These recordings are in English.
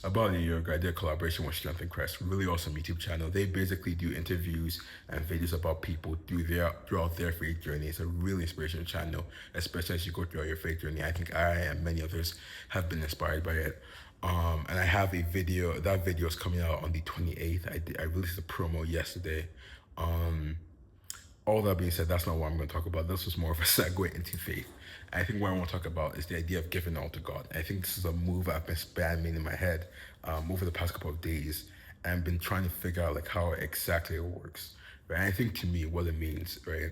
about a year ago, I did a collaboration with Strength in Christ, really awesome YouTube channel. They basically do interviews and videos about people throughout their faith journey. It's a really inspirational channel, especially as you go throughout your faith journey. I think I and many others have been inspired by it. And I have a video. That video is coming out on the 28th. I released a promo yesterday. Um, all that being said, that's not what I'm going to talk about. This was more of a segue into faith. I think what I want to talk about is the idea of giving all to God. I think this is a move I've been spamming in my head over the past couple of days, and been trying to figure out like how exactly it works. Right? And I think to me, what it means, right?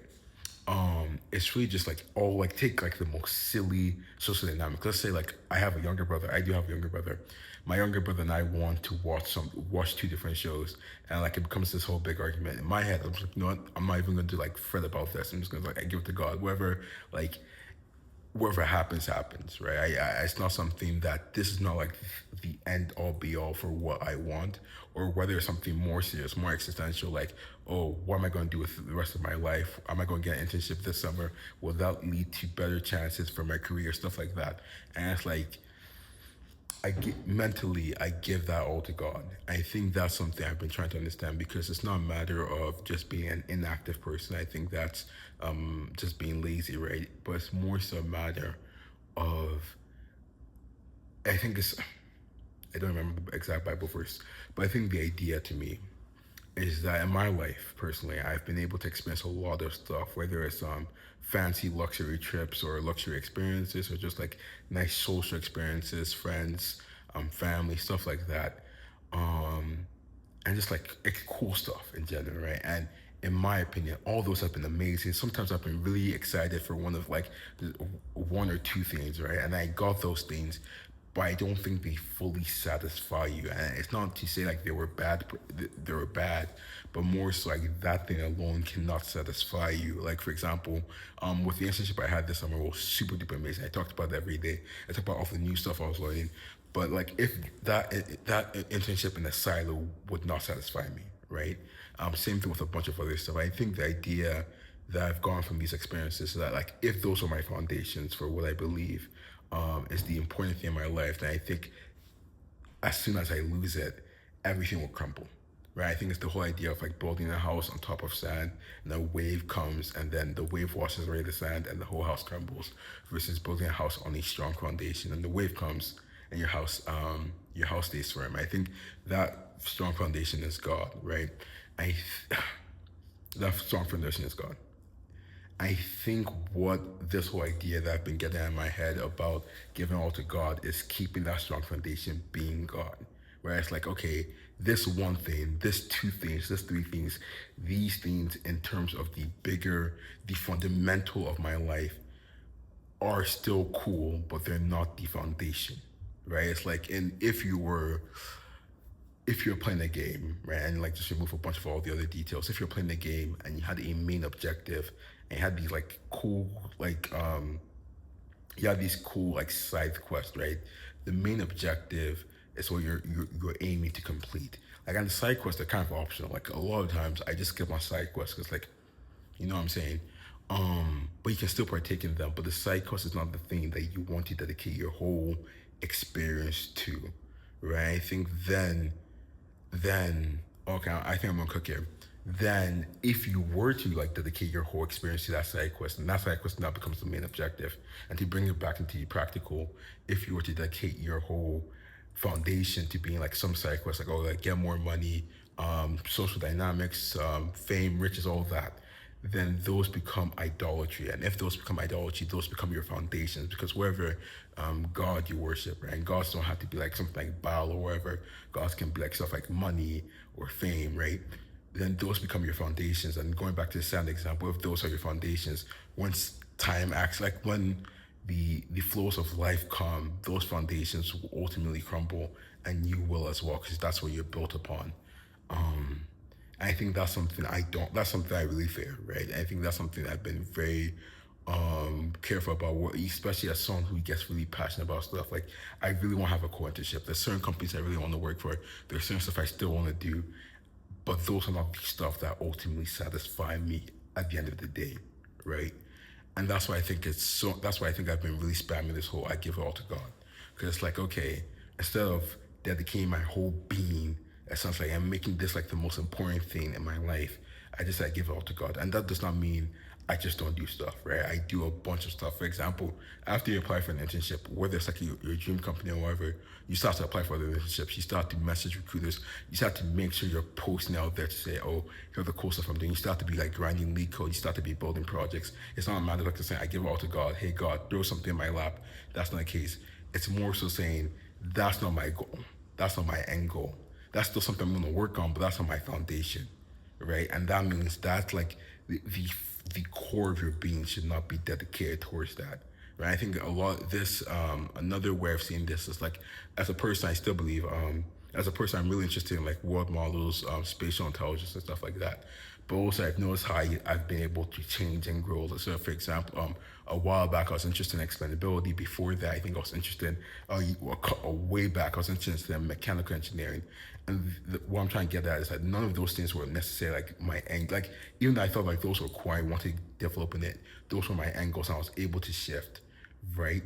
It's really just like all like take like the most silly social dynamic. Let's say like I have a younger brother. I do have a younger brother. My younger brother and I want to watch two different shows, and like it becomes this whole big argument in my head. I'm just like, you know what? I'm not even going to like fret about this. I'm just going to like I give it to God. Like whatever happens, right? It's not something that this is not like the end all be all for what I want, or whether it's something more serious, more existential, like, oh, what am I going to do with the rest of my life? Am I going to get an internship this summer? Will that lead to better chances for my career, stuff like that? And it's like, I give that all to God. I think that's something I've been trying to understand, because it's not a matter of just being an inactive person. I think that's just being lazy, right? But it's more so a matter of, I think it's, I don't remember the exact Bible verse, but I think the idea to me is that in my life personally, I've been able to experience a lot of stuff, whether it's fancy luxury trips or luxury experiences, or just like nice social experiences, friends, family, stuff like that, um, and just like cool stuff in general, right? And in my opinion, all those have been amazing. Sometimes I've been really excited for one of like one or two things, right? And I got those things, but I don't think they fully satisfy you. And it's not to say like they were bad, but more so like that thing alone cannot satisfy you. Like for example, with the internship I had this summer was super duper amazing. I talked about it every day. I talked about all the new stuff I was learning. But like if that internship in a silo would not satisfy me, right? Same thing with a bunch of other stuff. I think the idea that I've gone from these experiences is that like if those are my foundations for what I believe is the important thing in my life, then I think as soon as I lose it, everything will crumble. Right? I think it's the whole idea of like building a house on top of sand, and a wave comes, and then the wave washes away the sand, and the whole house crumbles. Versus building a house on a strong foundation, and the wave comes, and your house stays firm. I think that strong foundation is God, right? I that strong foundation is God. I think what this whole idea that I've been getting in my head about giving all to God is keeping that strong foundation being God. Where it's like, okay, this one thing, this two things, this three things, these things in terms of the fundamental of my life are still cool, but they're not the foundation, right? It's like, and if you're playing a game, right, and like just remove a bunch of all the other details, if you're playing a game and you had a main objective and you had these like cool, you have these cool like side quests, right? The main objective is what you're aiming to complete. Like on the side quests, they're kind of optional. Like a lot of times, I just skip my side quests because like, you know what I'm saying. But you can still partake in them. But the side quest is not the thing that you want to dedicate your whole experience to, right? I think then okay, I think I'm gonna cook here. Then if you were to like dedicate your whole experience to that side quest, and that side quest now becomes the main objective, and to bring it back into the practical, if you were to dedicate your whole foundation to being like some side quest, like oh like get more money, social dynamics, fame, riches, all that, then those become idolatry. And if those become idolatry, those become your foundations. Because wherever God you worship, right? And gods don't have to be like something like Baal or wherever. Gods can be like stuff like money or fame, right? Then those become your foundations. And going back to the sand example, if those are your foundations, once time acts like when the flows of life come, those foundations will ultimately crumble, and you will as well, because that's what you're built upon. Um, I think that's something I don't. That's something I really fear, right? I think that's something I've been very careful about, especially as someone who gets really passionate about stuff. Like I really want to have a co-internship. There's certain companies I really want to work for. There's certain stuff I still want to do, but those are not the stuff that ultimately satisfy me at the end of the day, right? And that's why I think it's so. That's why I think I've been really spamming this whole "I give it all to God," because it's like, okay, instead of dedicating my whole being. Essentially, I'm making this like the most important thing in my life. I just like give it all to God, and that does not mean I just don't do stuff, right? I do a bunch of stuff. For example, after you apply for an internship, whether it's like your dream company or whatever, you start to apply for the internships. You start to message recruiters. You start to make sure you're posting out there to say, "Oh, here's the cool stuff I'm doing." You start to be like grinding lead code. You start to be building projects. It's not a matter of like saying, "I give it all to God." Hey, God, throw something in my lap. That's not the case. It's more so saying, "That's not my goal. That's not my end goal. That's still something I'm going to work on, but that's not my foundation." Right? And that means that's like the core of your being should not be dedicated towards that. Right? I think a lot of this another way of seeing this is like as a person I still believe as a person I'm really interested in like world models, spatial intelligence and stuff like that. But also I've noticed how I've been able to change and grow. So for example, a while back I was interested in explainability. Before that I think I was interested way back I was interested in mechanical engineering. And what I'm trying to get at is that none of those things were necessarily like my end. Like even though I felt like those were cool, I wanted to develop in it. Those were my angles, and I was able to shift. Right?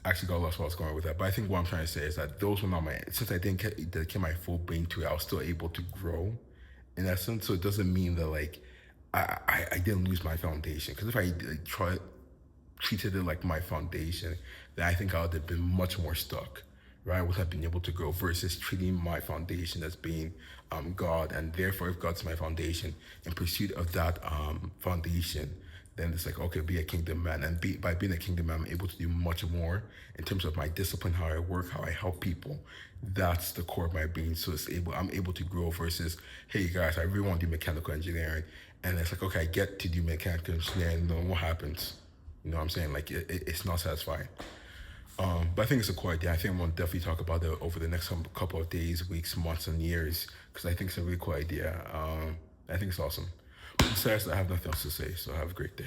Actually, got lost where I was going with that. But I think what I'm trying to say is that those were not my. Since I didn't dedicate my full brain to it, I was still able to grow, in essence. So it doesn't mean that like I didn't lose my foundation. Because if I treated it like my foundation, then I think I would have been much more stuck, right? I would have been able to grow versus treating my foundation as being God. And therefore, if God's my foundation, in pursuit of that foundation, then it's like, okay, be a kingdom man. And by being a kingdom man, I'm able to do much more in terms of my discipline, how I work, how I help people. That's the core of my being. So I'm able to grow versus, hey guys, I really want to do mechanical engineering. And it's like, okay, I get to do mechanical engineering, and then what happens? You know what I'm saying? Like it's not satisfying. But I think it's a cool idea. I think I'm gonna definitely talk about it over the next couple of days, weeks, months, and years because I think it's a really cool idea. I think it's awesome. Besides, I have nothing else to say. So have a great day.